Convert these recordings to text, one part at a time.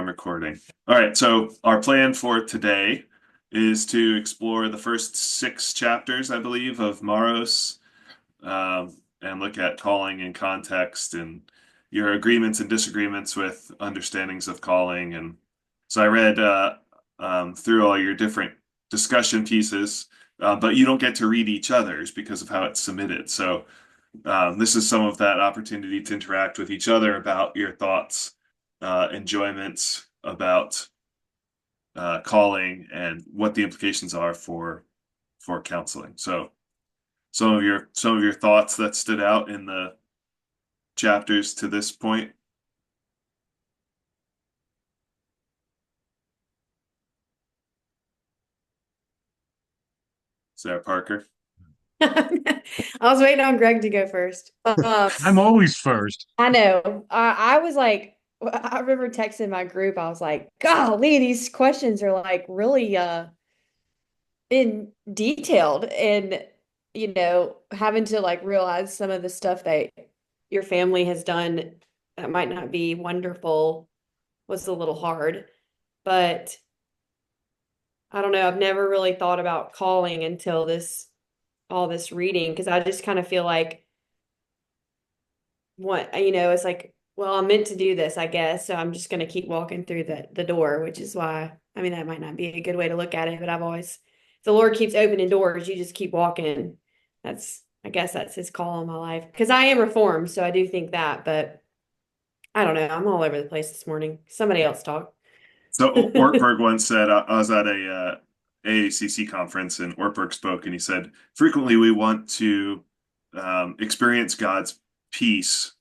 I'm recording. All right, so our plan for today is to explore the first six chapters, I believe, of Maros, and look at calling and context and your agreements and disagreements with understandings of calling. And so I read through all your different discussion pieces, but you don't get to read each other's because of how it's submitted. So this is some of that opportunity to interact with each other about your thoughts, enjoyments about calling, and what the implications are for counseling. So some of your thoughts that stood out in the chapters to this point. Sarah Parker. I was waiting on Greg to go first. I'm always first. I know. I was like, I remember texting my group. I was like, golly, these questions are like really in detailed and having to like realize some of the stuff that your family has done that might not be wonderful was a little hard. But I don't know, I've never really thought about calling until this all this reading because I just kind of feel like it's like, well, I'm meant to do this, I guess. So I'm just going to keep walking through the door, which is why, I mean, that might not be a good way to look at it, but if the Lord keeps opening doors, you just keep walking. I guess that's his call in my life because I am reformed. So I do think that, but I don't know. I'm all over the place this morning. Somebody else talk. So Ortberg once said, I was at a AACC conference, and Ortberg spoke, and he said, frequently we want to experience God's peace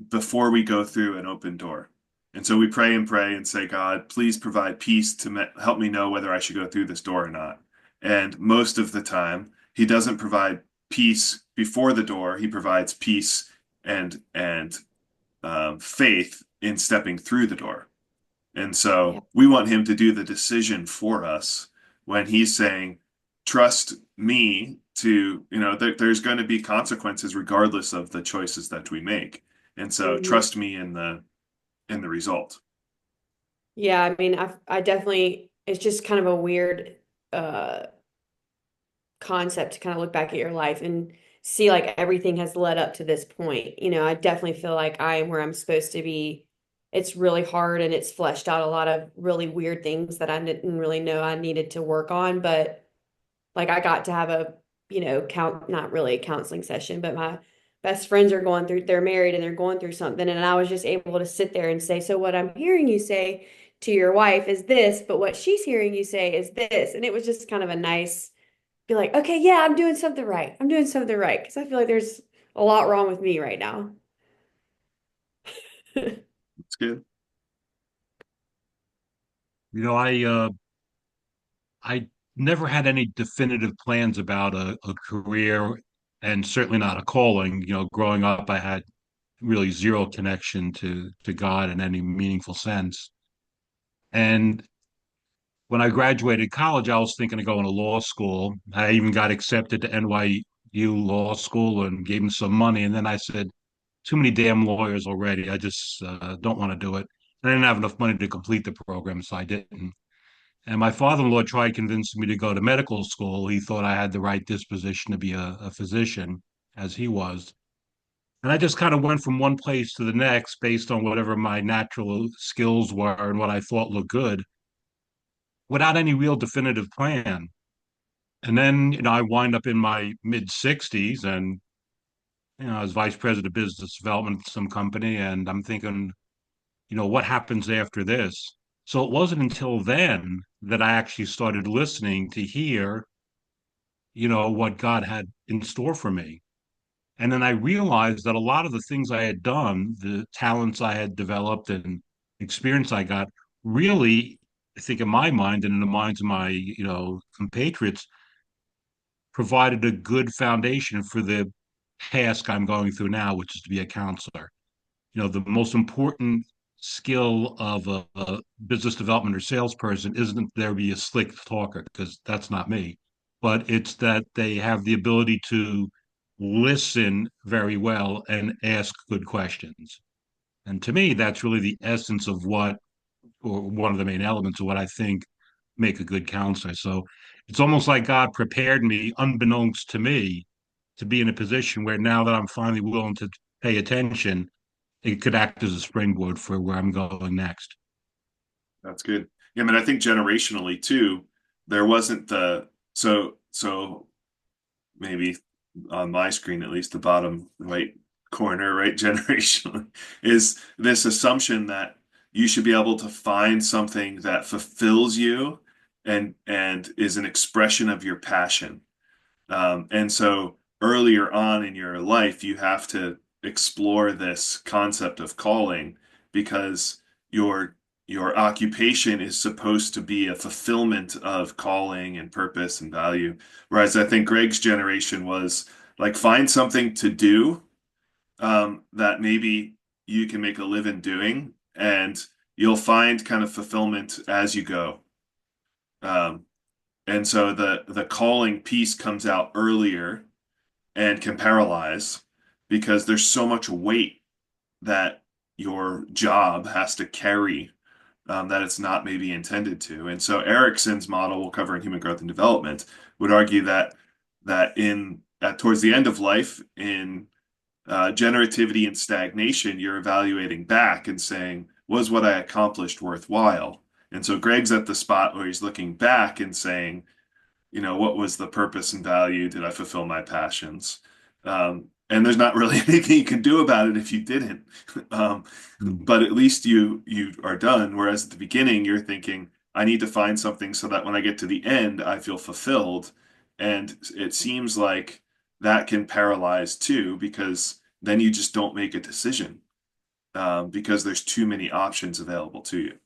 before we go through an open door. And so we pray and say, God, please provide peace to help me know whether I should go through this door or not. And most of the time, he doesn't provide peace before the door. He provides peace and faith in stepping through the door. And Yeah. so we want him to do the decision for us when he's saying, trust me to, there's going to be consequences regardless of the choices that we make. And so Mhm. trust me in the result. Yeah, I mean, I definitely, it's just kind of a weird uh concept to kind of look back at your life and see like everything has led up to this point. I definitely feel like I am where I'm supposed to be. It's really hard and it's fleshed out a lot of really weird things that I didn't really know I needed to work on. But like I got to have not really a counseling session, but my best friends are they're married and they're going through something. And I was just able to sit there and say, so what I'm hearing you say to your wife is this, but what she's hearing you say is this. And it was just kind of a nice be like, okay, yeah, I'm doing something right. I'm doing something right. Because I feel like there's a lot wrong with me right now. It's good. You know, I never had any definitive plans about a career and certainly not a calling. Growing up, I had really zero connection to God in any meaningful sense. And when I graduated college, I was thinking of going to law school. I even got accepted to NYU Law School and gave them some money. And then I said, too many damn lawyers already. I just don't want to do it. I didn't have enough money to complete the program, so I didn't. And my father-in-law tried convincing me to go to medical school. He thought I had the right disposition to be a physician, as he was. And I just kind of went from one place to the next based on whatever my natural skills were and what I thought looked good without any real definitive plan. And then, I wind up in my mid 60s and, I was vice president of business development at some company. And I'm thinking, what happens after this? So it wasn't until then that I actually started listening to hear, what God had in store for me. And then I realized that a lot of the things I had done, the talents I had developed and experience I got, really, I think in my mind and in the minds of my, compatriots, provided a good foundation for the task I'm going through now, which is to be a counselor. The most important skill of a business development or salesperson isn't there be a slick talker, because that's not me, but it's that they have the ability to listen very well and ask good questions. And to me, that's really the essence of what or one of the main elements of what I think make a good counselor. So it's almost like God prepared me, unbeknownst to me, to be in a position where now that I'm finally willing to pay attention, it could act as a springboard for where I'm going next. That's good. Yeah, I mean, I think generationally too, there wasn't so maybe on my screen, at least the bottom right corner, right, generationally, is this assumption that you should be able to find something that fulfills you and is an expression of your passion. And so earlier on in your life, you have to explore this concept of calling because your your occupation is supposed to be a fulfillment of calling and purpose and value. Whereas I think Greg's generation was like find something to do that maybe you can make a living doing, and you'll find kind of fulfillment as you go. Um, and so the calling piece comes out earlier and can paralyze because there's so much weight that your job has to carry that it's not maybe intended to. And so Erickson's model, we'll cover in human growth and development, would argue that in towards the end of life, in generativity and stagnation, you're evaluating back and saying, was what I accomplished worthwhile? And so Greg's at the spot where he's looking back and saying, what was the purpose and value? Did I fulfill my passions? And there's not really anything you can do about it if you didn't. Um, but at least you are done. Whereas at the beginning, you're thinking, I need to find something so that when I get to the end, I feel fulfilled. And it seems like that can paralyze too, because then you just don't make a decision because there's too many options available to you.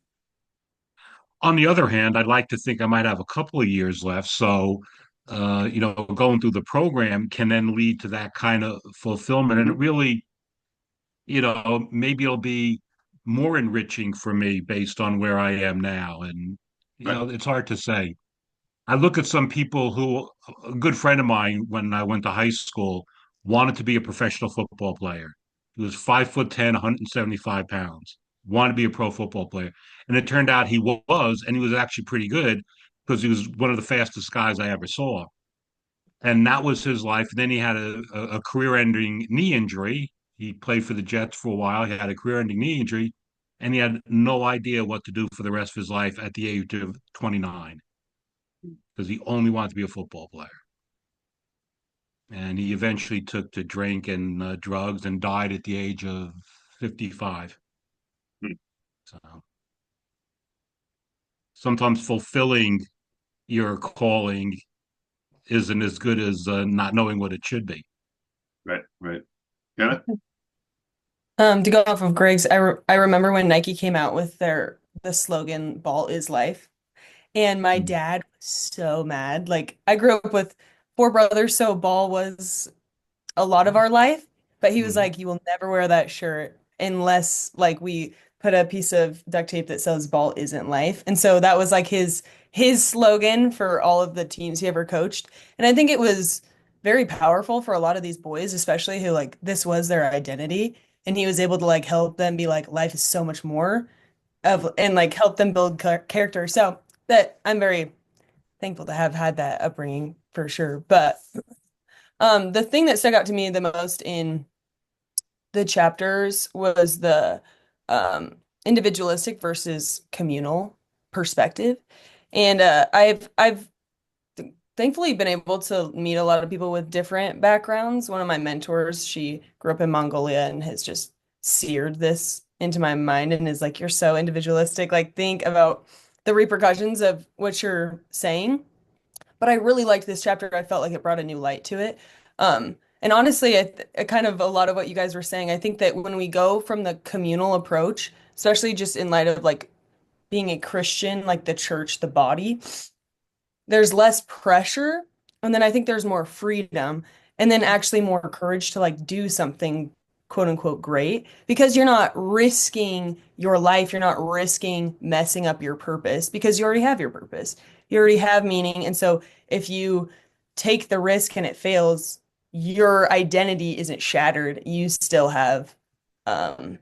On the other hand, I'd like to think I might have a couple of years left. So, going through the program can then lead to that kind of fulfillment. And it Mhm. really, maybe it'll be more enriching for me based on where I am now. And, Right. it's hard to say. I look at some people who, a good friend of mine when I went to high school, wanted to be a professional football player. He was 5'10", 175 pounds, wanted to be a pro football player. And it turned out he was, and he was actually pretty good because he was one of the fastest guys I ever saw. And that was his life. And then he had a career-ending knee injury. He played for the Jets for a while. He had a career-ending knee injury, and he had no idea what to do for the rest of his life at the age of 29 because he only wanted to be a football player. And he eventually took to drink and drugs and died at the age of 55. Hmm. So sometimes fulfilling your calling isn't as good as not knowing what it should be. Right. Right. Got it. To go off of Greg's, I remember when Nike came out with the slogan "Ball is life," and my Mm. dad was so mad. Like I grew up with four brothers, so ball was a lot of our life, but he was Mhm. like, "You will never wear that shirt unless like we put a piece of duct tape that says ball isn't life." And so that was like his slogan for all of the teams he ever coached. And I think it was very powerful for a lot of these boys, especially who like this was their identity. And he was able to like help them be like, life is so much more of, and like help them build character. So that I'm very thankful to have had that upbringing for sure. But the thing that stuck out to me the most in the chapters was the individualistic versus communal perspective. And I've thankfully been able to meet a lot of people with different backgrounds. One of my mentors, she grew up in Mongolia and has just seared this into my mind and is like, you're so individualistic. Like, think about the repercussions of what you're saying. But I really liked this chapter. I felt like it brought a new light to it. And honestly, I kind of a lot of what you guys were saying, I think that when we go from the communal approach, especially just in light of like being a Christian, like the church, the body, there's less pressure. And then I think there's more freedom and then actually more courage to like do something quote unquote great because you're not risking your life. You're not risking messing up your purpose because you already have your purpose. You already have meaning. And so if you take the risk and it fails, your identity isn't shattered. You still have um,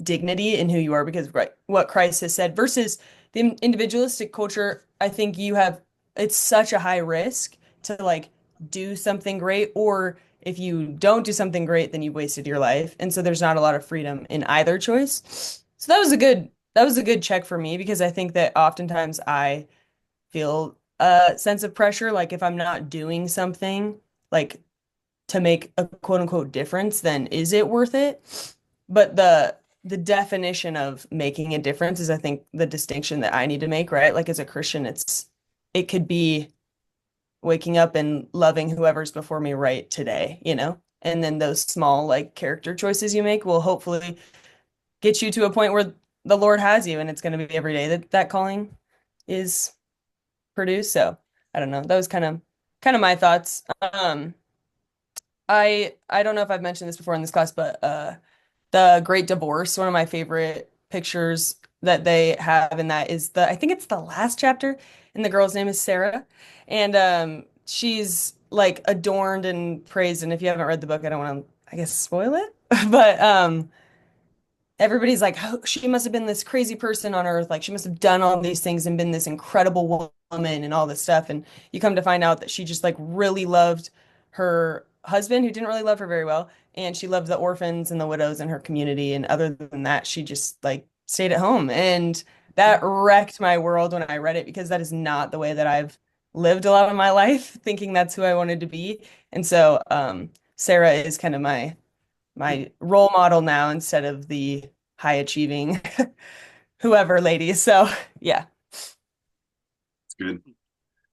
dignity in who you are because right, what Christ has said versus the individualistic culture, I think it's such a high risk to like do something great, or if you don't do something great, then you've wasted your life. And so there's not a lot of freedom in either choice. So that was a good check for me because I think that oftentimes I feel a sense of pressure, like if I'm not doing something like to make a quote unquote difference, then is it worth it? But the definition of making a difference is I think the distinction that I need to make, right? Like as a Christian, it could be waking up and loving whoever's before me right today, you know? And then those small like character choices you make will hopefully get you to a point where the Lord has you and it's going to be every day that that calling is produced. So, I don't know. That was kind of my thoughts. I don't know if I've mentioned this before in this class, but the Great Divorce, one of my favorite pictures that they have in that is I think it's the last chapter, and the girl's name is Sarah. And she's like adorned and praised. And if you haven't read the book, I don't want to, I guess, spoil it. But everybody's like, oh, she must have been this crazy person on earth. Like she must have done all these things and been this incredible woman and all this stuff. And you come to find out that she just like really loved her husband, who didn't really love her very well. And she loved the orphans and the widows in her community. And other than that, she just like stayed at home. And that wrecked my world when I read it because that is not the way that I've lived a lot of my life, thinking that's who I wanted to be. And so Sarah is kind of my role model now instead of the high achieving whoever lady. So yeah. It's good.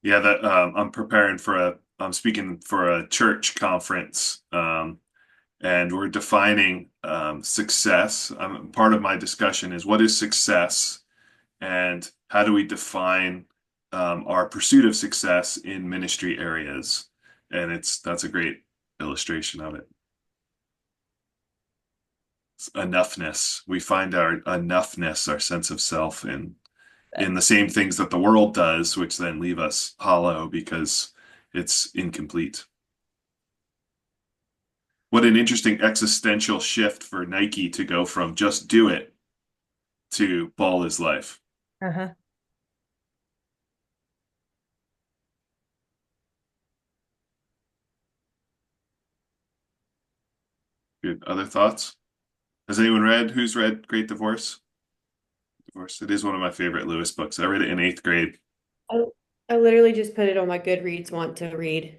Yeah, that I'm speaking for a church conference, and we're defining success. Part of my discussion is what is success and how do we define our pursuit of success in ministry areas? And that's a great illustration of it. It's enoughness. We find our enoughness, our sense of self in the same things that the world does, which then leave us hollow because it's incomplete. What an interesting existential shift for Nike to go from just do it to ball is life. Uh-huh. Good. Other thoughts? Has anyone who's read Great Divorce? Divorce. It is one of my favorite Lewis books. I read it in 8th grade. I, I literally just put it on my Goodreads want to read.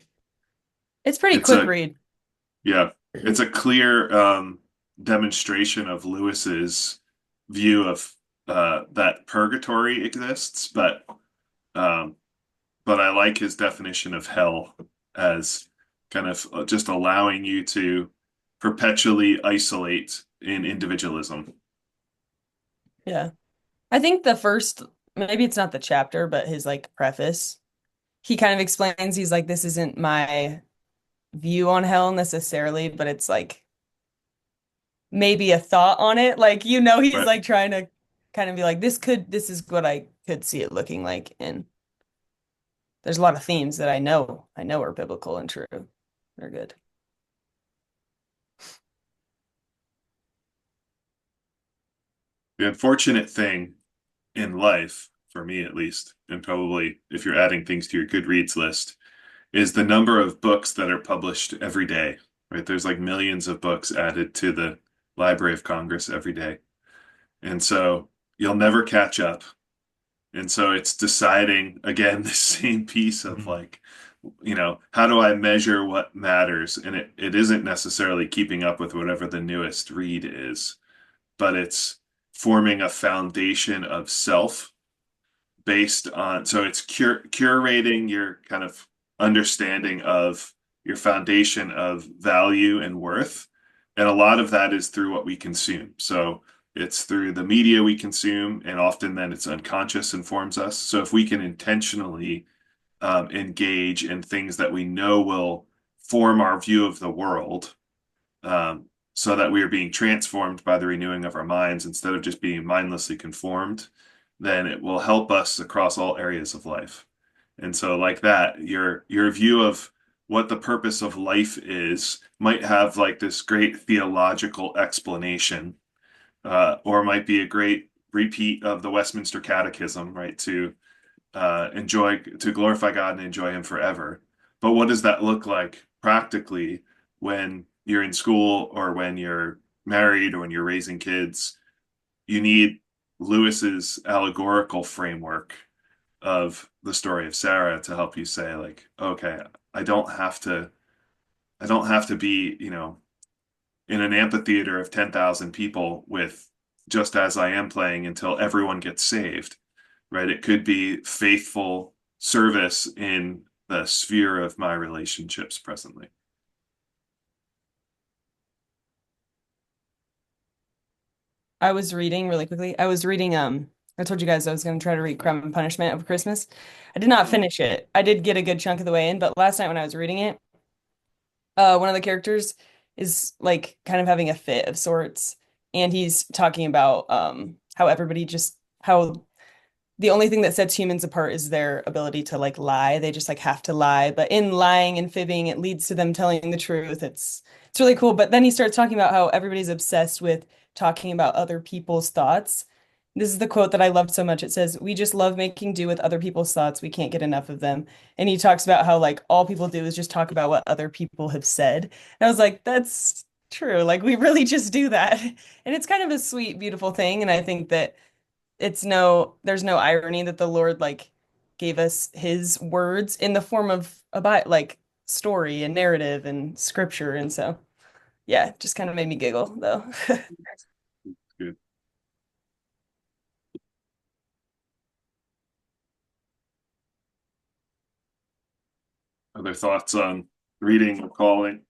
It's pretty It's quick a read. Yeah, it's a clear demonstration of Lewis's view of that purgatory exists, um, but I like his definition of hell as kind of just allowing you to perpetually isolate in individualism. Yeah. I think the first, maybe it's not the chapter, but his like preface, he kind of explains, he's like, this isn't my view on hell necessarily, but it's like maybe a thought on it. Like, he's Right. like trying to kind of be like, this is what I could see it looking like. And there's a lot of themes that I know are biblical and true. They're good. The unfortunate thing in life, for me at least, and probably if you're adding things to your Goodreads list, is the number of books that are published every day, right? There's like millions of books added to the Library of Congress every day. And so you'll never catch up. And so it's deciding, again, the same piece of Mhm. like, how do I measure what matters? And it isn't necessarily keeping up with whatever the newest read is, but it's forming a foundation of self based on, so it's curating your kind of understanding of your foundation of value and worth. And a lot of that is through what we consume. So it's through the media we consume, and often then it's unconscious informs us. So if we can intentionally engage in things that we know will form our view of the world, um, so that we are being transformed by the renewing of our minds instead of just being mindlessly conformed, then it will help us across all areas of life. And so, like that, your view of what the purpose of life is might have like this great theological explanation, or might be a great repeat of the Westminster Catechism, right? To glorify God and enjoy Him forever. But what does that look like practically when you're in school or when you're married or when you're raising kids? You need Lewis's allegorical framework of the story of Sarah to help you say, like, okay, I don't have to, I don't have to be, in an amphitheater of 10,000 people with just as I am playing until everyone gets saved, right? It could be faithful service in the sphere of my relationships presently. I was reading really quickly. I was reading I told you guys I was going to try to read Crime and Punishment over Christmas. I did not finish it. I did get a good chunk of the way in, but last night when I was reading it, one of the characters is like kind of having a fit of sorts, and he's talking about how everybody just how the only thing that sets humans apart is their ability to like lie. They just like have to lie, but in lying and fibbing, it leads to them telling the truth. It's really cool. But then he starts talking about how everybody's obsessed with talking about other people's thoughts. This is the quote that I love so much. It says, "We just love making do with other people's thoughts. We can't get enough of them." And he talks about how like all people do is just talk about what other people have said. And I was like, that's true. Like we really just do that. And it's kind of a sweet, beautiful thing. And I think that there's no irony that the Lord like gave us his words in the form of like story and narrative and scripture. And so, yeah, it just kind of made me giggle though. Good. Other thoughts on reading or calling?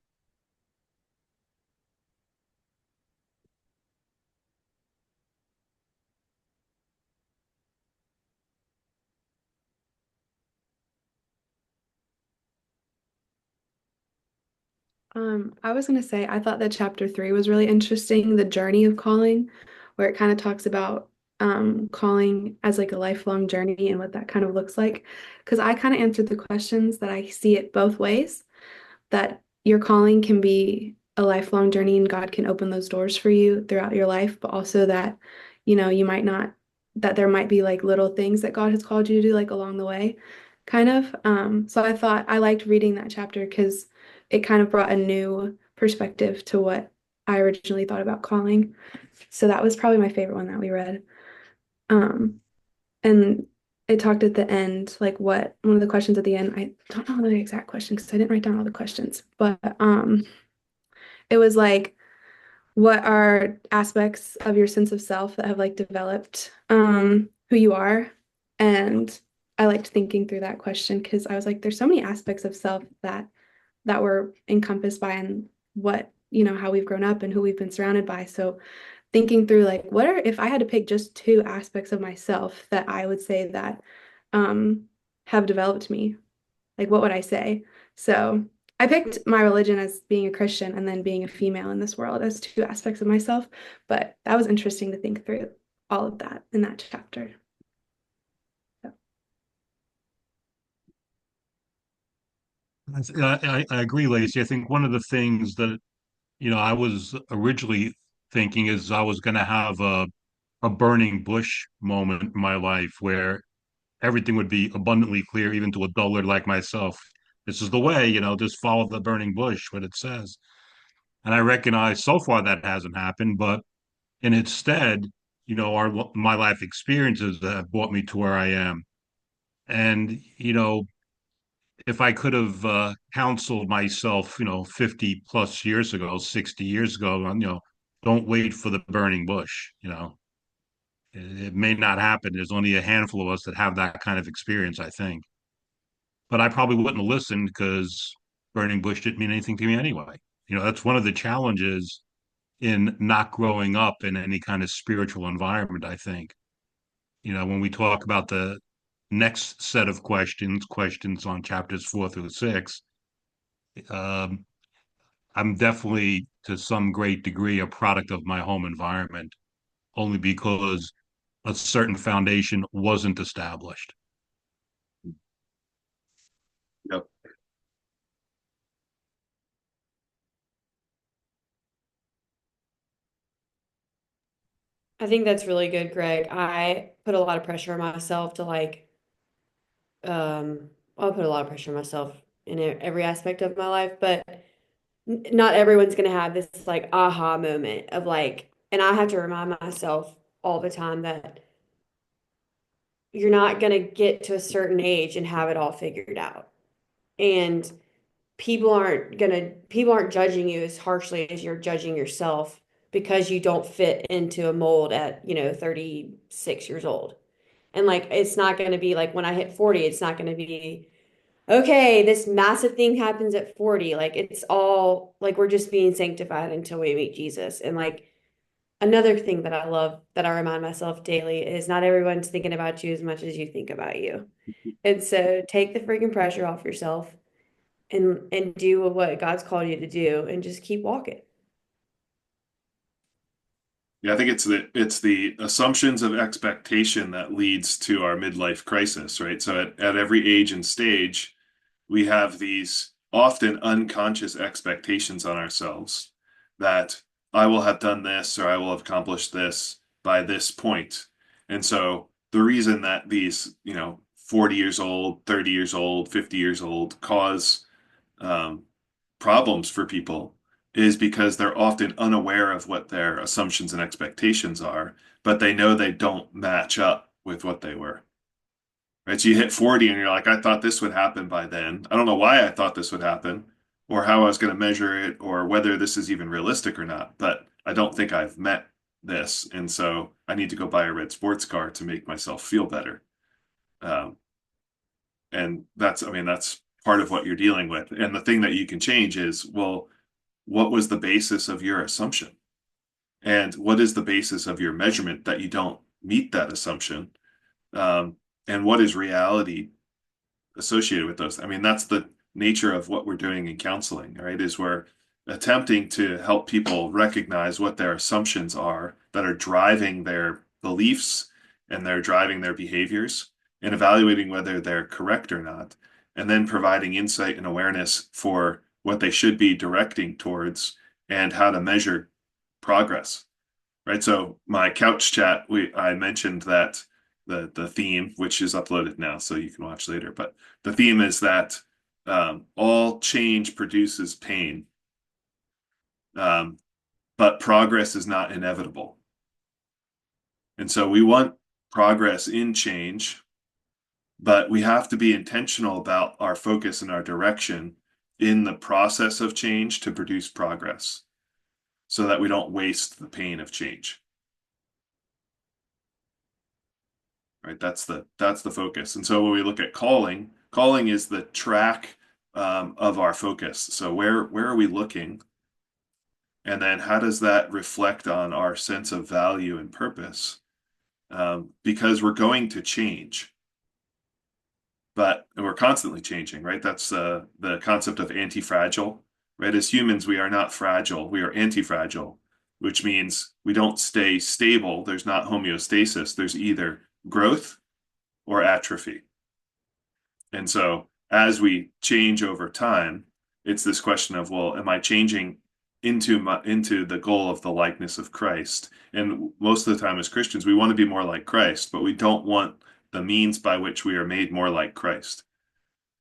I was gonna say I thought that chapter 3 was really interesting, the journey of calling, where it kind of talks about calling as like a lifelong journey and what that kind of looks like. Because I kind of answered the questions that I see it both ways, that your calling can be a lifelong journey and God can open those doors for you throughout your life, but also that, you might not, that there might be like little things that God has called you to do like along the way, kind of. So I thought I liked reading that chapter because it kind of brought a new perspective to what I originally thought about calling. So that was probably my favorite one that we read. Um, and it talked at the end, like what one of the questions at the end, I don't know the exact question because I didn't write down all the questions, but it was like, what are aspects of your sense of self that have like developed who you are? And I liked thinking through that question because I was like, there's so many aspects of self that were encompassed by and what, how we've grown up and who we've been surrounded by. So thinking through like what are if I had to pick just two aspects of myself that I would say that um have developed me, like what would I say? So I picked my religion as being a Christian and then being a female in this world as two aspects of myself, but that was interesting to think through all of that in that chapter. So. I agree, Lacey. I think one of the things that, I was originally thinking is I was going to have a burning bush moment in my life where everything would be abundantly clear, even to a dullard like myself. This is the way, just follow the burning bush, what it says. And I recognize so far that hasn't happened, but and instead, my life experiences that have brought me to where I am. And, if I could have counseled myself, 50 plus years ago, 60 years ago, don't wait for the burning bush, it may not happen. There's only a handful of us that have that kind of experience, I think. But I probably wouldn't have listened because burning bush didn't mean anything to me anyway. That's one of the challenges in not growing up in any kind of spiritual environment, I think. When we talk about the next set of questions on chapters 4 through 6, um, I'm definitely to some great degree a product of my home environment, only because a certain foundation wasn't established. Yep. I think that's really good, Greg. I put a lot of pressure on myself to like, I'll put a lot of pressure on myself in every aspect of my life, but not everyone's gonna have this like aha moment of like, and I have to remind myself all the time that you're not gonna get to a certain age and have it all figured out. And people aren't judging you as harshly as you're judging yourself because you don't fit into a mold at, 36 years old. And like it's not going to be like when I hit 40, it's not going to be okay, this massive thing happens at 40. Like it's all like we're just being sanctified until we meet Jesus. And like another thing that I love that I remind myself daily is not everyone's thinking about you as much as you think about you. And so take the freaking pressure off yourself and do what God's called you to do and just keep walking. Yeah, I think it's the assumptions of expectation that leads to our midlife crisis, right? So at every age and stage, we have these often unconscious expectations on ourselves that I will have done this or I will have accomplished this by this point. And so the reason that these, 40 years old, 30 years old, 50 years old cause um, problems for people is because they're often unaware of what their assumptions and expectations are, but they know they don't match up with what they were. Right? So you hit 40 and you're like, I thought this would happen by then. I don't know why I thought this would happen or how I was going to measure it or whether this is even realistic or not, but I don't think I've met this. And so I need to go buy a red sports car to make myself feel better. Um, and that's part of what you're dealing with. And the thing that you can change is, well, what was the basis of your assumption? And what is the basis of your measurement that you don't meet that assumption? Um, and what is reality associated with those? I mean, that's the nature of what we're doing in counseling, right? Is we're attempting to help people recognize what their assumptions are that are driving their beliefs and they're driving their behaviors and evaluating whether they're correct or not, and then providing insight and awareness for what they should be directing towards and how to measure progress. Right. So my couch chat, I mentioned that the theme, which is uploaded now, so you can watch later, but the theme is that all change produces pain, um, but progress is not inevitable. And so we want progress in change, but we have to be intentional about our focus and our direction in the process of change to produce progress so that we don't waste the pain of change. Right? That's the focus. And so when we look at calling is the track of our focus. So where are we looking? And then how does that reflect on our sense of value and purpose? Because we're going to change, but we're constantly changing, right? That's the concept of anti-fragile, right? As humans, we are not fragile, we are anti-fragile, which means we don't stay stable. There's not homeostasis. There's either growth or atrophy. And so as we change over time, it's this question of, well, am I changing into the goal of the likeness of Christ? And most of the time as Christians, we want to be more like Christ, but we don't want the means by which we are made more like Christ.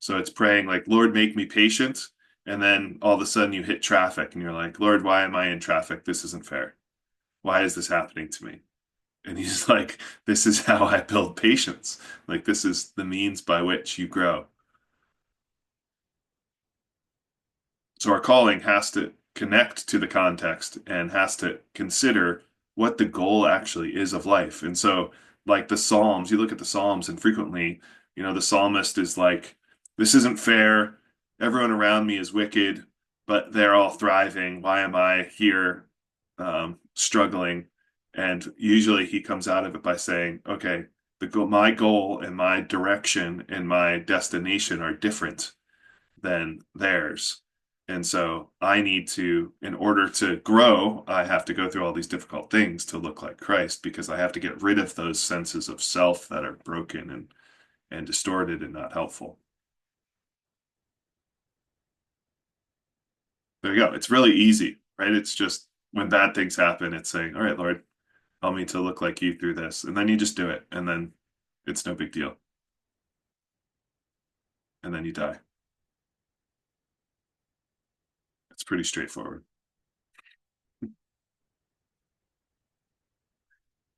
So it's praying like, Lord, make me patient. And then all of a sudden you hit traffic and you're like, Lord, why am I in traffic? This isn't fair. Why is this happening to me? And he's like, this is how I build patience. Like, this is the means by which you grow. So our calling has to connect to the context and has to consider what the goal actually is of life. And so, like the Psalms, you look at the Psalms, and frequently, the psalmist is like, this isn't fair. Everyone around me is wicked, but they're all thriving. Why am I here struggling? And usually he comes out of it by saying, okay, my goal and my direction and my destination are different than theirs. And so I need to, in order to grow, I have to go through all these difficult things to look like Christ because I have to get rid of those senses of self that are broken and distorted and not helpful. There you go. It's really easy, right? It's just when bad things happen, it's saying, all right, Lord, help me to look like you through this. And then you just do it, and then it's no big deal. And then you die. It's pretty straightforward.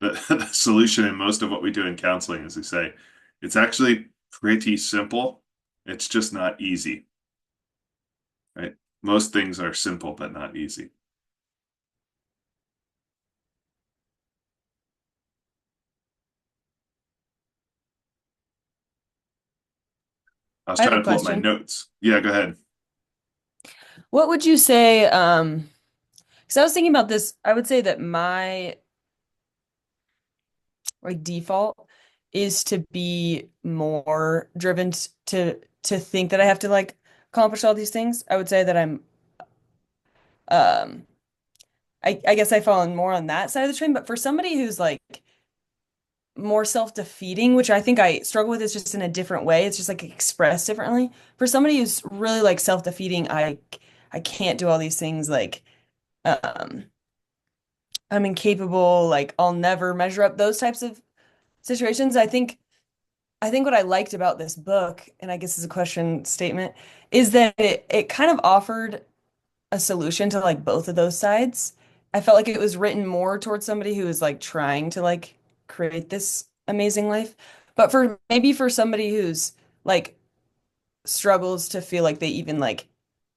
The solution in most of what we do in counseling is we say, it's actually pretty simple. It's just not easy, right? Most things are simple, but not easy. I was I have trying a to pull up my question. notes. Yeah, go ahead. What would you say, because I was thinking about this, I would say that my like default is to be more driven to think that I have to like accomplish all these things. I would say that I'm um I guess I fall in more on that side of the train, but for somebody who's like more self-defeating, which I think I struggle with is just in a different way. It's just like expressed differently. For somebody who's really like self-defeating, I can't do all these things like um I'm incapable, like I'll never measure up those types of situations. I think what I liked about this book, and I guess is a question statement, is that it kind of offered a solution to like both of those sides. I felt like it was written more towards somebody who was like trying to like create this amazing life. But for maybe for somebody who's like struggles to feel like they even like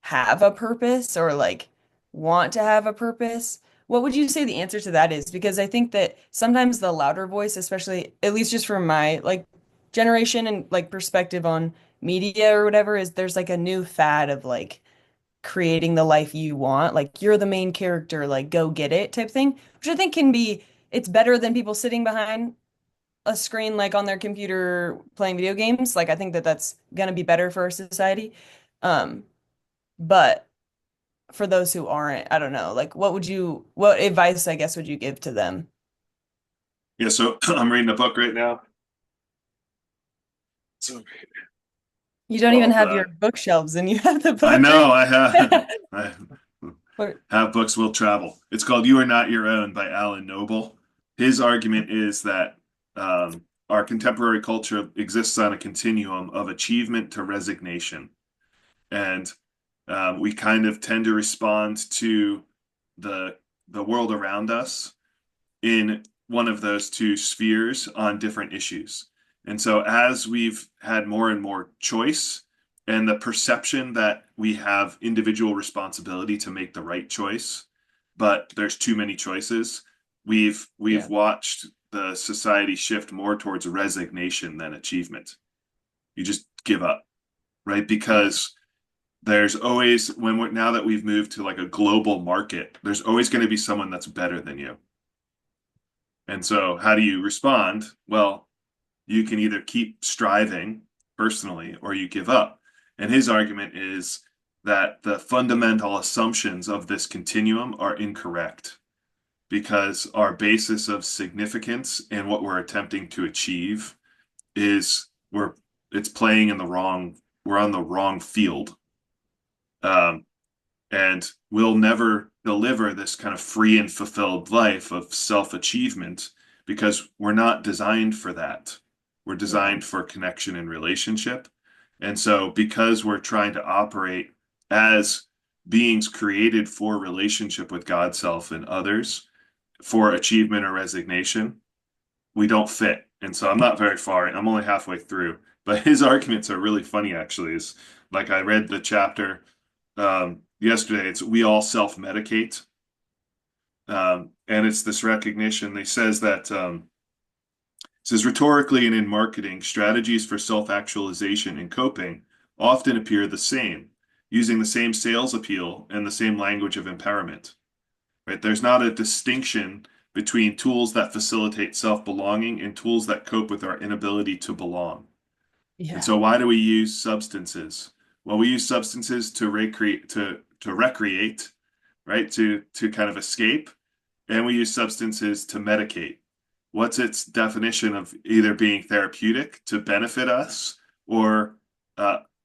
have a purpose or like want to have a purpose, what would you say the answer to that is? Because I think that sometimes the louder voice, especially at least just from my like generation and like perspective on media or whatever, is there's like a new fad of like creating the life you want, like you're the main character, like go get it type thing, which I think can be it's better than people sitting behind a screen like on their computer playing video games. Like I think that that's gonna be better for our society. Um, but for those who aren't, I don't know, like what advice I guess would you give to them? Yeah, so I'm reading a book right now. So You don't even called have your bookshelves and you have the I book know right I have here. I Or- have books will travel. It's called You Are Not Your Own by Alan Noble. His argument is that our contemporary culture exists on a continuum of achievement to resignation. And we kind of tend to respond to the the world around us in one of those two spheres on different issues. And so as we've had more and more choice and the perception that we have individual responsibility to make the right choice, but there's too many choices, we've Yeah. watched the society shift more towards resignation than achievement. You just give up, right? Because there's always now that we've moved to like a global market, there's always going to be someone that's better than you. And so, how do you respond? Well, you can either keep striving personally or you give up. And his argument is that the fundamental assumptions of this continuum are incorrect because our basis of significance and what we're attempting to achieve is it's playing in the wrong, we're on the wrong field. Um, and we'll never deliver this kind of free and fulfilled life of self-achievement because we're not designed for that. We're Yeah. designed for connection and relationship. And so, because we're trying to operate as beings created for relationship with God's self and others, for achievement or resignation, we don't fit. And so, I'm not very far. I'm only halfway through. But his arguments are really funny, actually. Is like I read the chapter yesterday. It's we all self-medicate, and it's this recognition. He says that says rhetorically and in marketing, strategies for self-actualization and coping often appear the same, using the same sales appeal and the same language of empowerment. Right? There's not a distinction between tools that facilitate self-belonging and tools that cope with our inability to belong. And Yeah. so why do we use substances? Well, we use substances to recreate, right? To kind of escape, and we use substances to medicate. What's its definition of either being therapeutic to benefit us or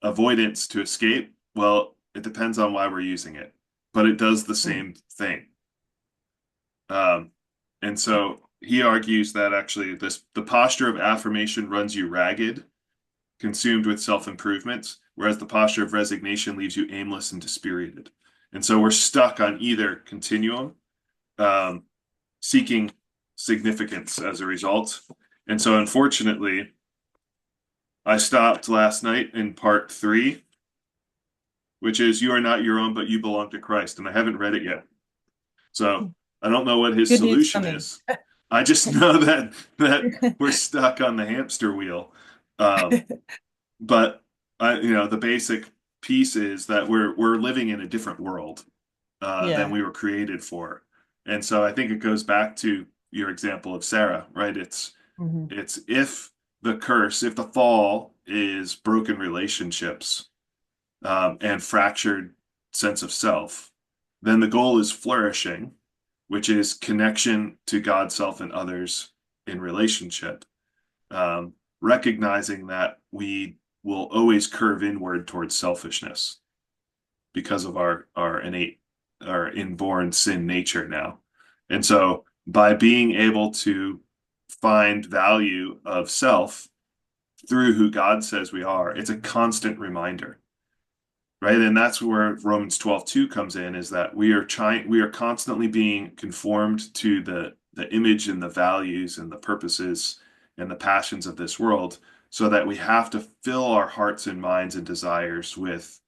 avoidance to escape? Well, it depends on why we're using it, but it does the Hmm. same thing. Um, and so he argues that actually the posture of affirmation runs you ragged, consumed with self-improvements, whereas the posture of resignation leaves you aimless and dispirited. And so we're stuck on either continuum, um, seeking significance as a result. And so unfortunately, I stopped last night in part 3, which is you are not your own, but you belong to Christ. And I haven't read it yet. So I don't know what his Good news solution coming. is. I just know that we're stuck on the hamster wheel. But the basic piece is that we're living in a different world than Yeah. we were created for. And so I think it goes back to your example of Sarah, right? Mhm. It's if the fall is broken relationships, and fractured sense of self, then the goal is flourishing, which is connection to God, self, and others in relationship. Recognizing that we will always curve inward towards selfishness because of our inborn sin nature now. And so by being able to find value of self through who God says we are, it's a constant reminder, right? And that's where Romans 12:2 comes in, is that we are constantly being conformed to the image and the values and the purposes and the passions of this world, so that we have to fill our hearts and minds and desires with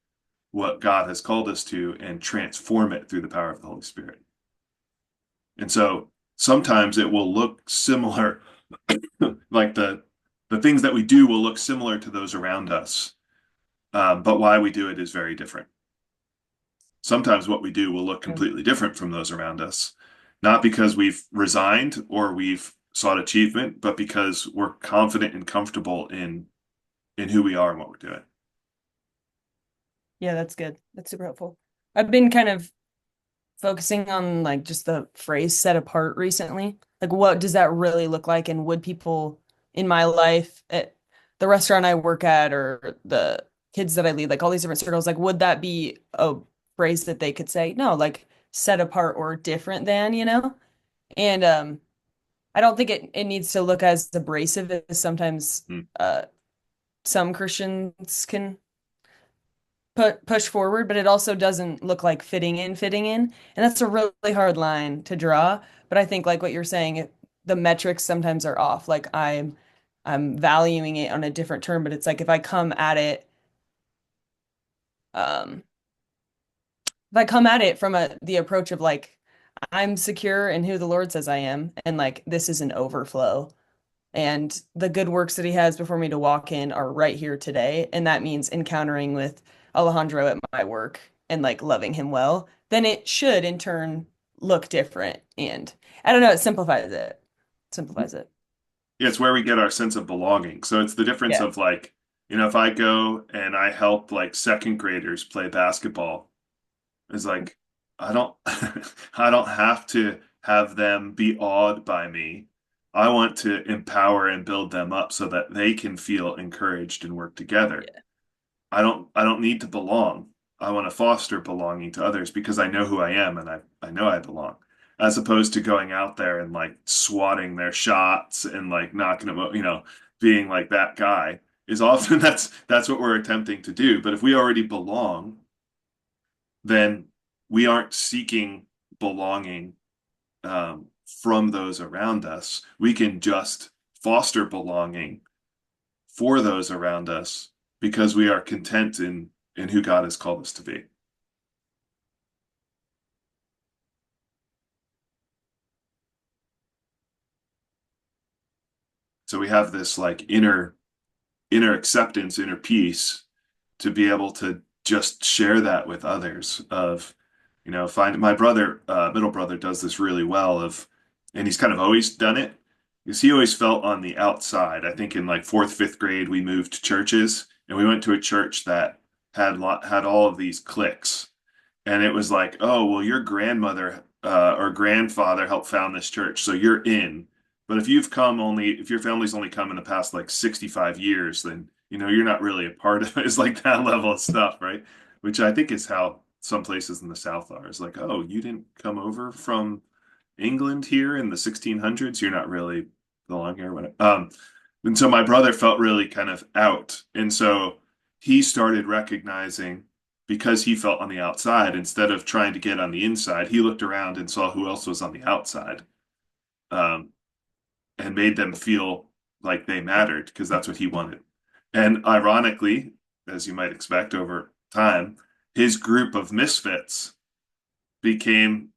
what God has called us to and transform it through the power of the Holy Spirit. And so sometimes it will look similar, like the things that we do will look similar to those around us. But why we do it is very different. Sometimes what we do will look completely different from those around us, not because we've resigned or we've sought achievement, but because we're confident and comfortable in who we are and what we're doing. Yeah, that's good. That's super helpful. I've been kind of focusing on like just the phrase set apart recently. Like, what does that really look like? And would people in my life, at the restaurant I work at, or the kids that I lead, like all these different circles, like, would that be a phrase that they could say, no, like set apart or different than, you know? And I don't think it needs to look as abrasive as sometimes Hmm. some Christians can push forward, but it also doesn't look like fitting in. And that's a really hard line to draw. But I think like what you're saying, the metrics sometimes are off. Like I'm valuing it on a different term, but it's like um if I come at it from the approach of like I'm secure in who the Lord says I am, and like this is an overflow. And the good works that he has before me to walk in are right here today. And that means encountering with Alejandro at my work and like loving him well. Then it should in turn look different. And I don't know, it simplifies it. Simplifies it. It's where we get our sense of belonging. So it's the difference Yeah. of like, if I go and I help like second graders play basketball, it's like I don't I don't have to have them be awed by me. I want to empower and build them up so that they can feel encouraged and work together. Yeah. I don't need to belong. I want to foster belonging to others because I know who I am and I know I belong. As opposed to going out there and like swatting their shots and like knocking them, being like that guy is often that's what we're attempting to do. But if we already belong, then we aren't seeking belonging from those around us. We can just foster belonging for those around us because we are content in who God has called us to be. So we have this like inner acceptance, inner peace to be able to just share that with others of, find my brother, middle brother does this really well and he's kind of always done it because he always felt on the outside. I think in like fourth, fifth grade, we moved churches and we went to a church that had all of these cliques. And it was like, oh, well, your grandmother or grandfather helped found this church, so you're in. But if your family's only come in the past like 65 years, then you're not really a part of it. It's like that level of stuff, right? Which I think is how some places in the South are. It's like, oh, you didn't come over from England here in the 1600s. You're not really belong here. And so my brother felt really kind of out. And so he started recognizing, because he felt on the outside, instead of trying to get on the inside, he looked around and saw who else was on the outside, um, and made them feel like they mattered because that's what he wanted. And ironically, as you might expect over time, his group of misfits became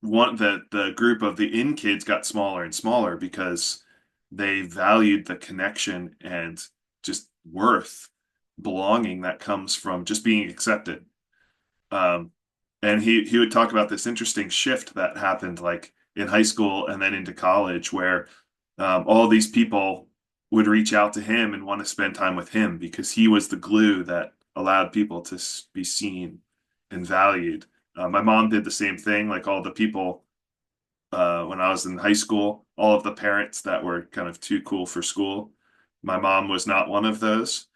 one that the group of the in kids got smaller and smaller because they valued the connection and just worth belonging that comes from just being accepted. Um, and he would talk about this interesting shift that happened like in high school and then into college, where all these people would reach out to him and want to spend time with him because he was the glue that allowed people to be seen and valued. My mom did the same thing, like all the people when I was in high school, all of the parents that were kind of too cool for school. My mom was not one of those.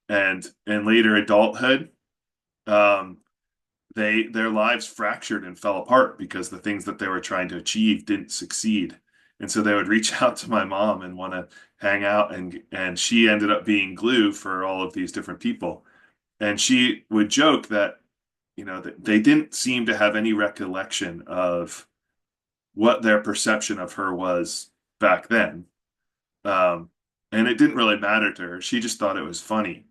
And in later adulthood, um, their lives fractured and fell apart because the things that they were trying to achieve didn't succeed. And so they would reach out to my mom and want to hang out, and she ended up being glue for all of these different people. And she would joke that, that they didn't seem to have any recollection of what their perception of her was back then. Um, and it didn't really matter to her. She just thought it was funny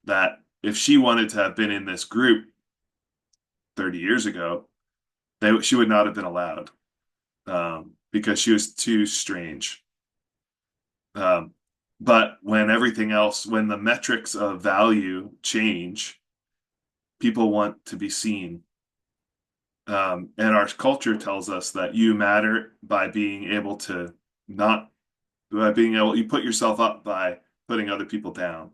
that if she wanted to have been in this group 30 years ago, she would not have been allowed, because she was too strange. Um, but when when the metrics of value change, people want to be seen. And our culture tells us that you matter by being able to not, you put yourself up by putting other people down.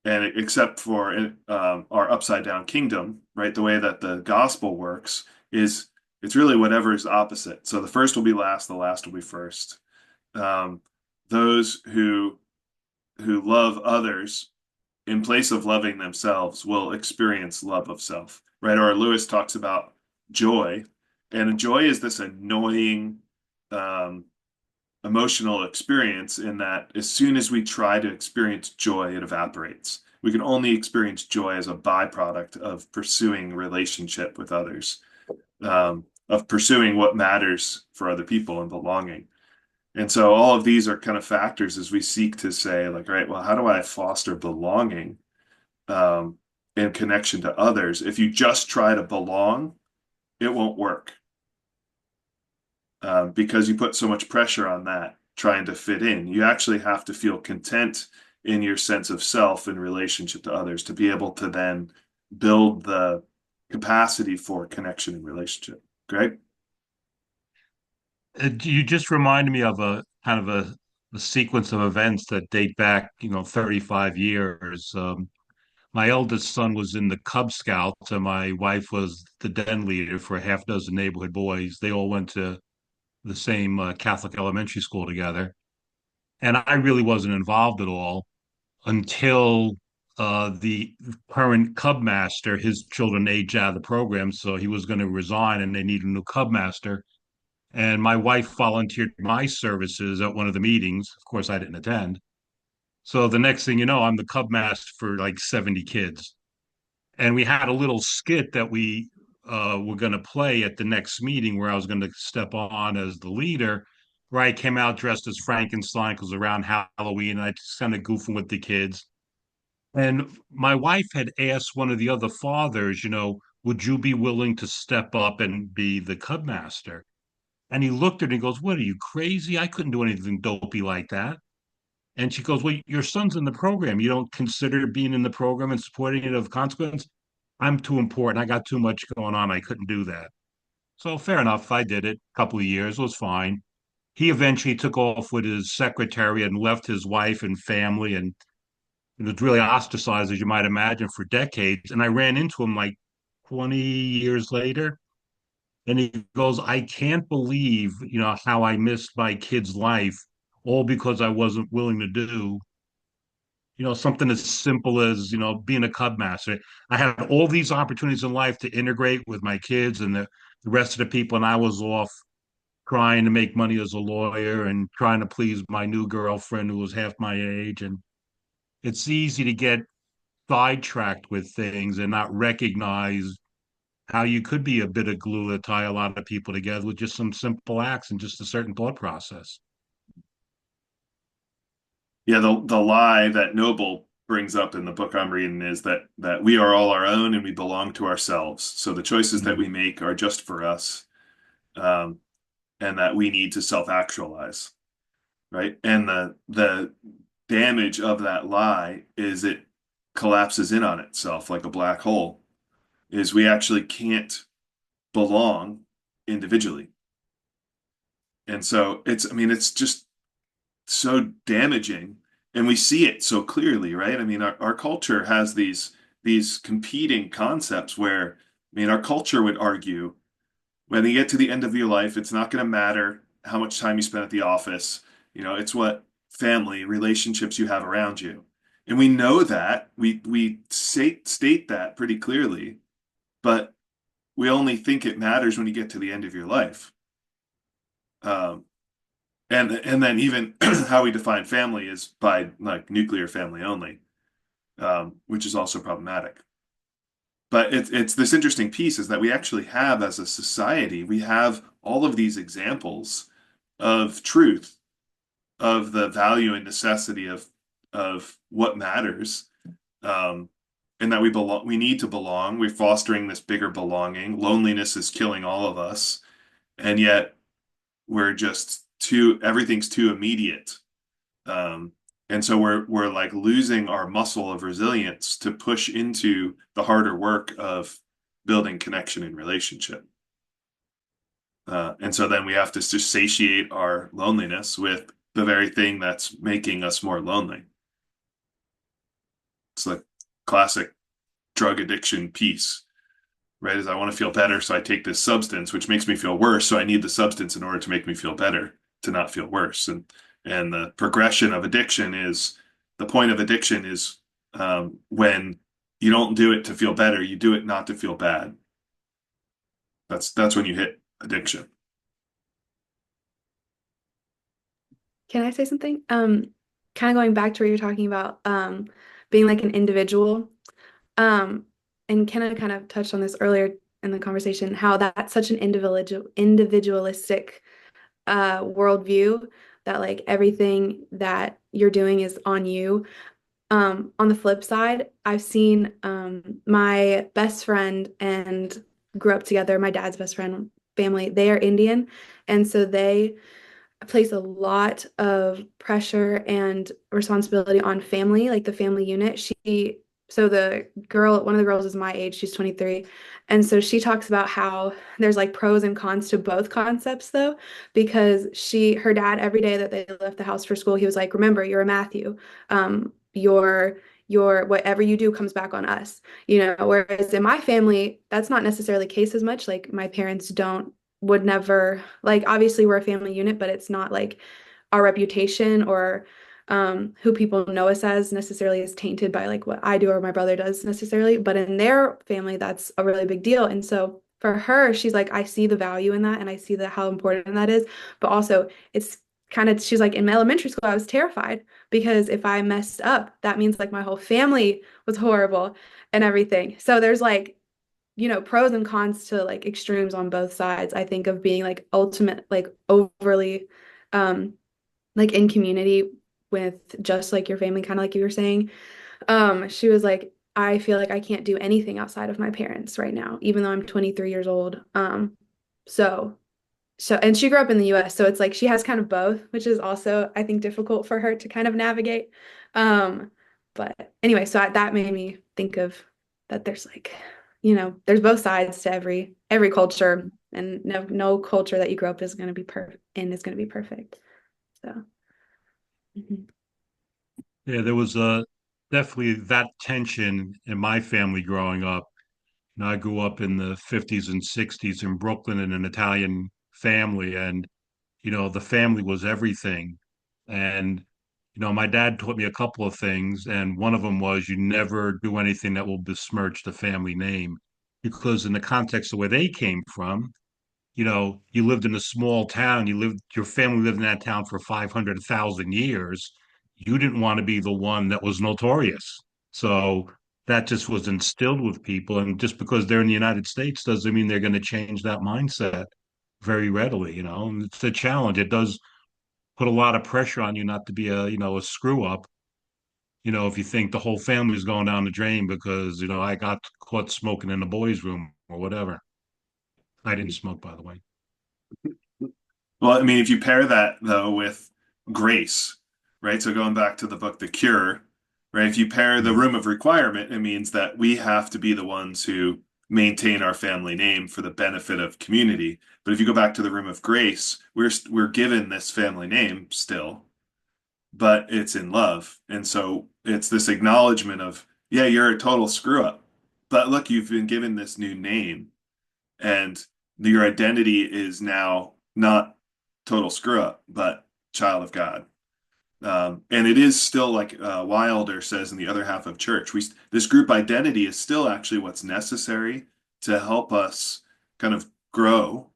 And except for our upside down kingdom, right? The way that the gospel works is it's really whatever is opposite. So the first will be last, the last will be first. Those who love others in place of loving themselves will experience love of self, right? Or Lewis talks about joy, and joy is this annoying emotional experience in that as soon as we try to experience joy, it evaporates. We can only experience joy as a byproduct of pursuing relationship with others, of pursuing what matters for other people and belonging. And so all of these are kind of factors as we seek to say, like, right, well, how do I foster belonging in connection to others? If you just try to belong, it won't work, because you put so much pressure on that trying to fit in. You actually have to feel content in your sense of self in relationship to others to be able to then build the capacity for connection and relationship. Greg? You just reminded me of a kind of a sequence of events that date back, 35 years. My eldest son was in the Cub Scouts, and my wife was the den leader for a half dozen neighborhood boys. They all went to the same Catholic elementary school together. And I really wasn't involved at all until the current Cub master, his children aged out of the program, so he was going to resign and they needed a new Cub master. And my wife volunteered my services at one of the meetings. Of course, I didn't attend. So the next thing you know, I'm the Cub master for like 70 kids. And we had a little skit that we were going to play at the next meeting where I was going to step on as the leader, where I came out dressed as Frankenstein because around Halloween, and I just kind of goofing with the kids. And my wife had asked one of the other fathers, would you be willing to step up and be the Cub master? And he looked at her and he goes, what are you crazy? I couldn't do anything dopey like that. And she goes, well, your son's in the program. You don't consider being in the program and supporting it of consequence? I'm too important. I got too much going on. I couldn't do that. So fair enough. I did it. A couple of years was fine. He eventually took off with his secretary and left his wife and family and was really ostracized, as you might imagine, for decades. And I ran into him like 20 years later. And he goes, I can't believe, how I missed my kid's life all because I wasn't willing to do, something as simple as, being a Cub master. I had all these opportunities in life to integrate with my kids and the rest of the people, and I was off trying to make money as a lawyer and trying to please my new girlfriend who was half my age. And it's easy to get sidetracked with things and not recognize how you could be a bit of glue to tie a lot of people together with just some simple acts and just a certain thought process. Yeah, the lie that Noble brings up in the book I'm reading is that we are all our own and we belong to ourselves. So the choices that we make are just for us, um, and that we need to self-actualize, right? And the damage of that lie is it collapses in on itself like a black hole, is we actually can't belong individually. And so I mean, it's just so damaging, and we see it so clearly, right? I mean, our culture has these competing concepts where, I mean, our culture would argue when you get to the end of your life, it's not going to matter how much time you spend at the office. It's what family relationships you have around you. And we know that we state that pretty clearly, but we only think it matters when you get to the end of your life. Um, and then even how we define family is by like nuclear family only, which is also problematic. But it's this interesting piece is that we actually have, as a society, we have all of these examples of truth, of the value and necessity of what matters, and that we need to belong. We're fostering this bigger belonging. Loneliness is killing all of us, and yet we're just everything's too immediate. And so we're like losing our muscle of resilience to push into the harder work of building connection and relationship. And so then we have to just satiate our loneliness with the very thing that's making us more lonely. It's like classic drug addiction piece, right? Is I want to feel better, so I take this substance, which makes me feel worse. So I need the substance in order to make me feel better, to not feel worse. And the progression of addiction is the point of addiction is when you don't do it to feel better, you do it not to feel bad. That's when you hit addiction. Can I say something? Kind of going back to where you're talking about being like an individual. And Kenna kind of touched on this earlier in the conversation, how that's such an individualistic worldview, that like everything that you're doing is on you. On the flip side, I've seen my best friend and grew up together, my dad's best friend family, they are Indian. And so they place a lot of pressure and responsibility on family, like the family unit. So one of the girls is my age, she's 23. And so she talks about how there's like pros and cons to both concepts though, because her dad, every day that they left the house for school, he was like, remember, you're a Matthew. Your whatever you do comes back on us, whereas in my family, that's not necessarily the case as much. Like my parents would never, like, obviously we're a family unit, but it's not like our reputation or who people know us as necessarily is tainted by like what I do or my brother does necessarily. But in their family, that's a really big deal. And so for her, she's like, I see the value in that and I see how important that is. But also it's she's like, in elementary school, I was terrified because if I messed up, that means like my whole family was horrible and everything. So there's like, pros and cons to like extremes on both sides, I think, of being like ultimate, like overly like in community with just like your family, kind of like you were saying. She was like, I feel like I can't do anything outside of my parents right now, even though I'm 23 years old. And she grew up in the US, so it's like she has kind of both, which is also, I think, difficult for her to kind of navigate. But anyway, so that made me think of that there's like, there's both sides to every culture, and no culture that you grow up is going to be perfect. So, mhm. Yeah, there was definitely that tension in my family growing up. I grew up in the 50s and 60s in Brooklyn in an Italian family, and the family was everything. And my dad taught me a couple of things, and one of them was you never do anything that will besmirch the family name, because in the context of where they came from, you lived in a small town, your family lived in that town for 500,000 years. You didn't want to be the one that was notorious. So that just was instilled with people. And just because they're in the United States doesn't mean they're going to change that mindset very readily. And it's a challenge. It does put a lot of pressure on you not to be a screw up, if you think the whole family's going down the drain because, I got caught smoking in the boys' room or whatever. I didn't smoke, by the way. Well, I mean, if you pair that though with grace, right? So going back to the book, The Cure, right? If you pair the Mhm. room of requirement, it means that we have to be the ones who maintain our family name for the benefit of community. But if you go back to the room of grace, we're given this family name still, but it's in love. And so it's this acknowledgement of, yeah, you're a total screw up, but look, you've been given this new name, and your identity is now not total screw up, but child of God. And it is still like Wilder says in the other half of church, this group identity is still actually what's necessary to help us kind of grow.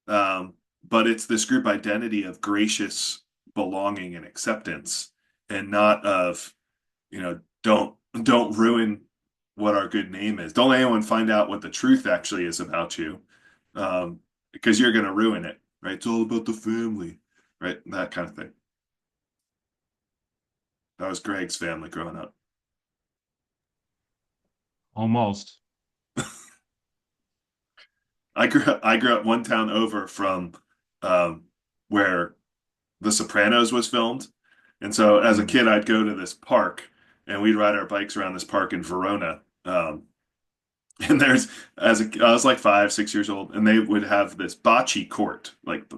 But it's this group identity of gracious belonging and acceptance, and not of, don't ruin what our good name is. Don't let anyone find out what the truth actually is about you, because you're going to ruin it, right? It's all about the family, right? That kind of thing. That was Greg's family growing up. Almost. I grew up one town over from where The Sopranos was filmed. And so as a Mm. kid, I'd go to this park and we'd ride our bikes around this park in Verona. And I was like 5, 6 years old, and they would have this bocce court, like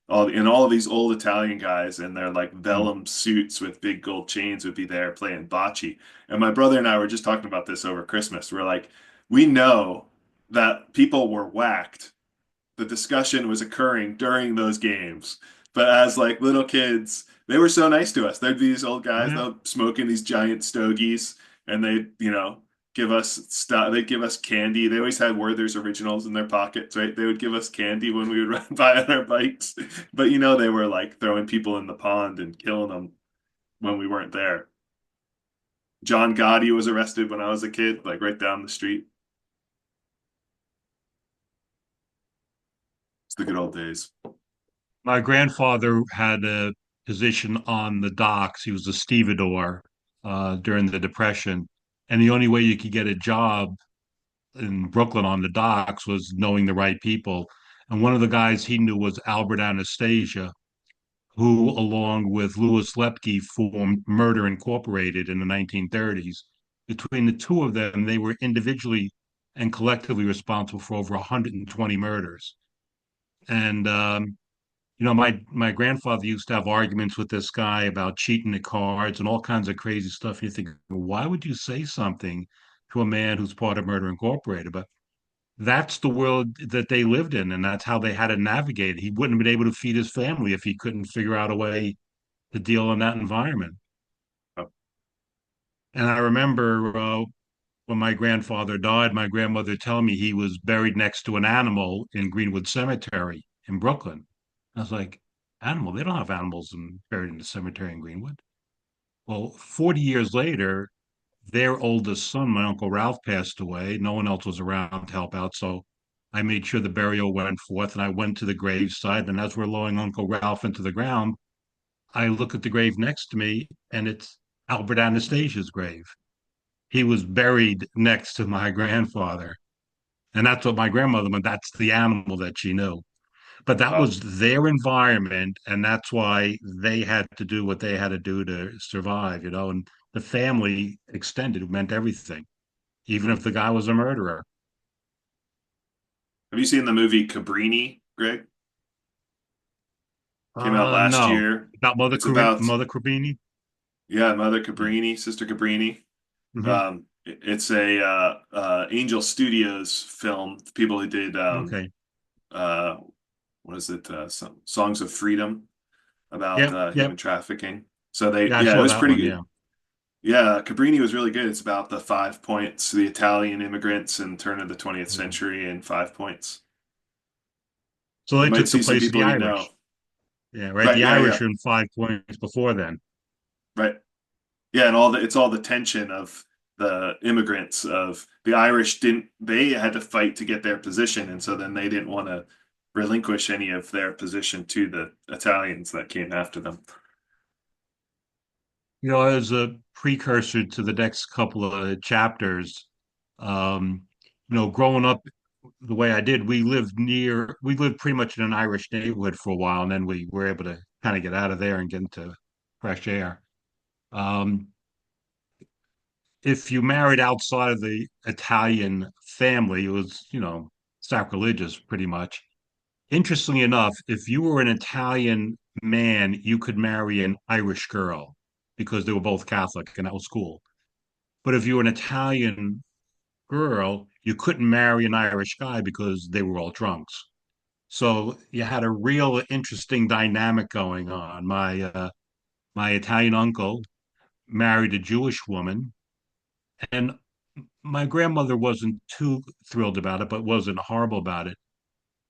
all of these old Italian guys in their like Mm. vellum suits with big gold chains would be there playing bocce. And my brother and I were just talking about this over Christmas. We're like, we know that people were whacked. The discussion was occurring during those games. But as like little kids, they were so nice to us. There'd be these old guys, Yeah. they'll smoking these giant stogies, and they'd give us stuff. They'd give us candy. They always had Werther's originals in their pockets, right? They would give us candy when we would run by on our bikes. But they were like throwing people in the pond and killing them when we weren't there. John Gotti was arrested when I was a kid, like right down the street. It's the good old days. My grandfather had a position on the docks. He was a stevedore during the Depression. And the only way you could get a job in Brooklyn on the docks was knowing the right people. And one of the guys he knew was Albert Anastasia, who, along with Louis Lepke, formed Murder Incorporated in the 1930s. Between the two of them, they were individually and collectively responsible for over 120 murders. And my grandfather used to have arguments with this guy about cheating at cards and all kinds of crazy stuff. And you think, why would you say something to a man who's part of Murder Incorporated? But that's the world that they lived in, and that's how they had to navigate it. He wouldn't have been able to feed his family if he couldn't figure out a way to deal in that environment. Oh, And I remember when my grandfather died, my grandmother telling me he was buried next to an animal in Greenwood Cemetery in Brooklyn. I was like, animal? They don't have animals buried in the cemetery in Greenwood. Well, 40 years later, their oldest son, my Uncle Ralph, passed away. No one else was around to help out. So I made sure the burial went forth and I went to the graveside. And as we're lowering Uncle Ralph into the ground, I look at the grave next to me and it's Albert Anastasia's grave. He was buried next to my grandfather. And that's what my grandmother meant. That's the animal that she knew. But that wow. was their environment, and that's why they had to do what they had to do to survive. And the family extended meant everything, even if Hmm. the guy was a murderer. Have you seen the movie Cabrini, Greg? Came out last No. year. About It's about, Mother Crabini? yeah, Mother Yeah. Cabrini, Sister Cabrini. Hmm. It's a Angel Studios film. People who did Okay. uh, what is it? Songs of Freedom, about Yep. Yep. human trafficking. So they, Yeah, I yeah, it saw was that pretty one. Yeah. good. Yeah, Cabrini was really good. It's about the 5 points, the Italian immigrants and turn of the 20th Yeah. century in 5 points. So You they might took the see some place of the people you know. Irish. Yeah, right. Right, The yeah, Irish yeah, are in 5 points before then. right. Yeah, and it's all the tension of the immigrants of the Irish didn't they had to fight to get their position, and so then they didn't want to relinquish any of their position to the Italians that came after them. As a precursor to the next couple of chapters, um, growing up the way I did, we lived pretty much in an Irish neighborhood for a while, and then we were able to kind of get out of there and get into fresh air. Um, if you married outside of the Italian family, it was, sacrilegious pretty much. Interestingly enough, if you were an Italian man, you could marry an Irish girl because they were both Catholic, and that was cool. But if you were an Italian girl, you couldn't marry an Irish guy because they were all drunks. So you had a real interesting dynamic going on. My Italian uncle married a Jewish woman, and my grandmother wasn't too thrilled about it, but wasn't horrible about it.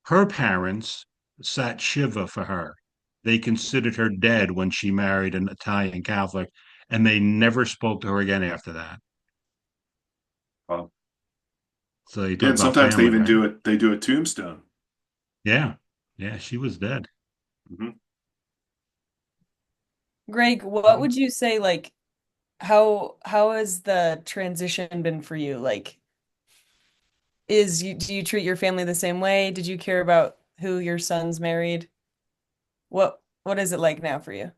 Her parents sat Shiva for her. They considered her dead when she married an Italian Catholic, and they never spoke to her again after that. Wow. So you Yeah, talk and about sometimes they family, even right? do it. They do a tombstone. Yeah. Yeah, she was dead. Hmm. Greg, what would you say, like, how has the transition been for you? Like, do you treat your family the same way? Did you care about who your son's married? What is it like now for you?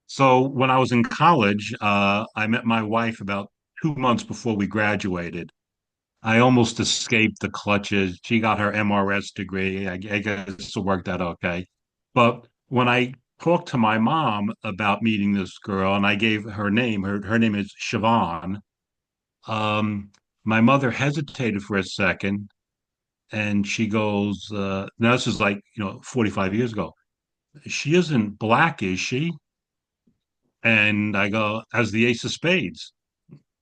So when I was in college, I met my wife about 2 months before we graduated. I almost escaped the clutches. She got her MRS degree. I guess it worked out okay. But when I talked to my mom about meeting this girl, and I gave her name, her name is Siobhan. Um, my mother hesitated for a second, and she goes, "Now this is like 45 years ago. She isn't black, is she?" And I go, "As the ace of spades."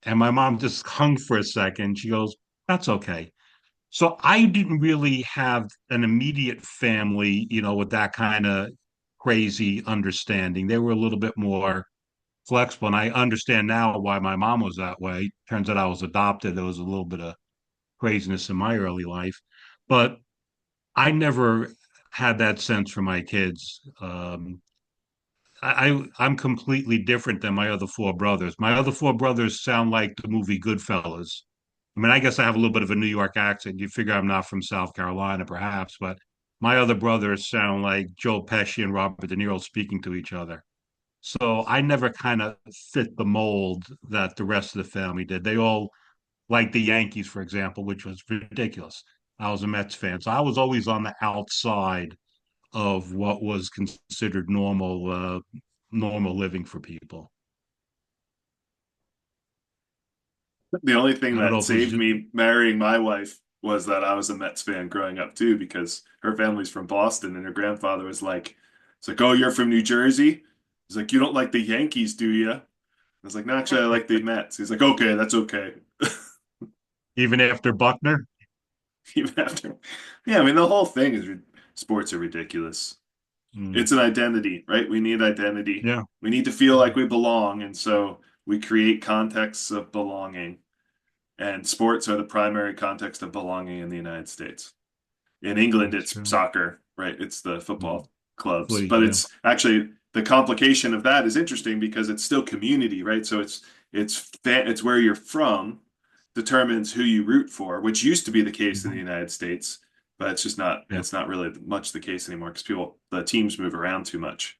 And my mom just hung for a second. She goes, "That's okay." So I didn't really have an immediate family, with that kind of crazy understanding. They were a little bit more flexible. And I understand now why my mom was that way. Turns out I was adopted. There was a little bit of craziness in my early life. But I never had that sense for my kids. I'm completely different than my other four brothers. My other four brothers sound like the movie Goodfellas. I mean, I guess I have a little bit of a New York accent. You figure I'm not from South Carolina, perhaps, but my other brothers sound like Joe Pesci and Robert De Niro speaking to each other. So I never kind of fit the mold that the rest of the family did. They all like the Yankees, for example, which was ridiculous. I was a Mets fan, so I was always on the outside of what was considered normal living for people. The only thing I don't know that if it was saved just, me marrying my wife was that I was a Mets fan growing up too, because her family's from Boston and her grandfather was like, it's like, oh, you're from New Jersey? He's like, you don't like the Yankees, do you? I was like, no, actually, I like the Mets. He's like, okay, that's okay. even after Buckner. Even after, yeah, I mean, the whole thing is sports are ridiculous. Mm, It's an identity, right? We need identity. yeah. We need to feel like we belong, and so we create contexts of belonging. And sports are the primary context of belonging in the United States. In England, That's it's true. soccer, right? It's the Mm, football clubs. footy, But yeah. it's actually the complication of that is interesting because it's still community, right? So it's where you're from determines who you root for, which used to be the case in the Mhm. United States, but it's not really much the case anymore because the teams move around too much.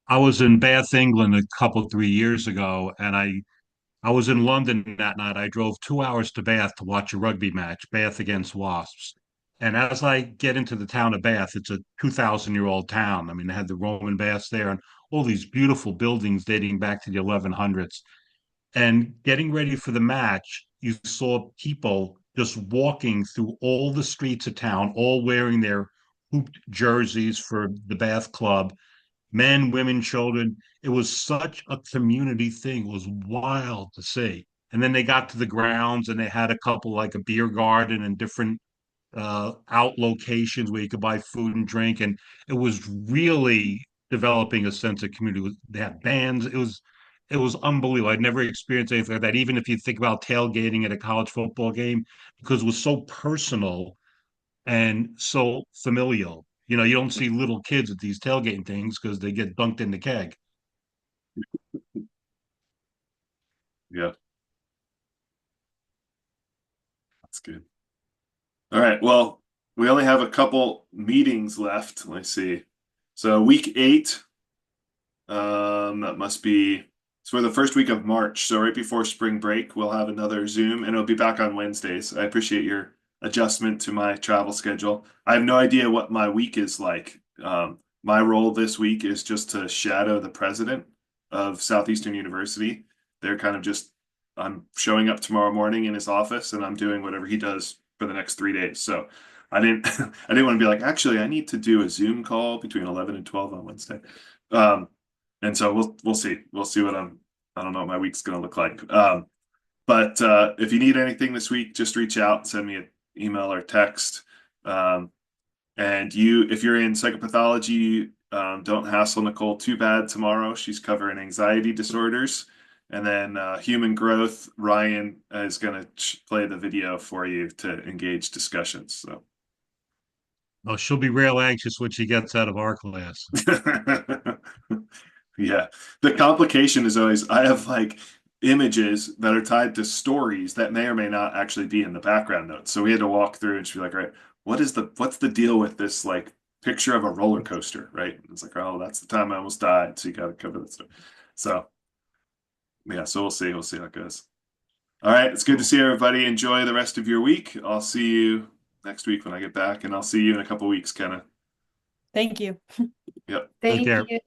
I was in Bath, England a couple, 3 years ago, and I was in London that night. I drove 2 hours to Bath to watch a rugby match, Bath against Wasps. And as I get into the town of Bath, it's a 2,000-year-old town. I mean, they had the Roman baths there and all these beautiful buildings dating back to the 1100s. And getting ready for the match, you saw people just walking through all the streets of town, all wearing their hooped jerseys for the Bath Club, men, women, children. It was such a community thing. It was wild to see. And then they got to the grounds and they had a couple like a beer garden and different out locations where you could buy food and drink, and it was really developing a sense of community. They had bands. It was unbelievable. I'd never experienced anything like that. Even if you think about tailgating at a college football game, because it was so personal and so familial. You know, you don't see little kids at these tailgating things because they get dunked in the keg. Yeah, that's good. All right. Well, we only have a couple meetings left. Let's see. So week 8, that must be it's for the first week of March. So right before spring break, we'll have another Zoom, and it'll be back on Wednesdays. I appreciate your adjustment to my travel schedule. I have no idea what my week is like. My role this week is just to shadow the president of Southeastern University. They're kind of just I'm showing up tomorrow morning in his office, and I'm doing whatever he does for the next 3 days. So I didn't I didn't want to be like, actually, I need to do a Zoom call between 11 and 12 on Wednesday. And so we'll see. We'll see what I don't know what my week's gonna look like. But if you need anything this week, just reach out, send me an email or text. And if you're in psychopathology, don't hassle Nicole too bad tomorrow. She's covering anxiety disorders. And then human growth, Ryan is going to play the video for you to engage discussions. So, Oh, she'll be real anxious when she gets out of our class. yeah, the complication is always I have like images that are tied to stories that may or may not actually be in the background notes. So we had to walk through and she'd be like, all right, what's the deal with this like picture of a roller coaster, right? And it's like, oh, that's the time I almost died. So you got to cover that stuff. So yeah, so we'll see. We'll see how it goes. All right, it's good to see everybody. Enjoy the rest of your week. I'll see you next week when I get back, and I'll see you in a couple weeks, Kenna. Thank you. Yep. Thank care. you.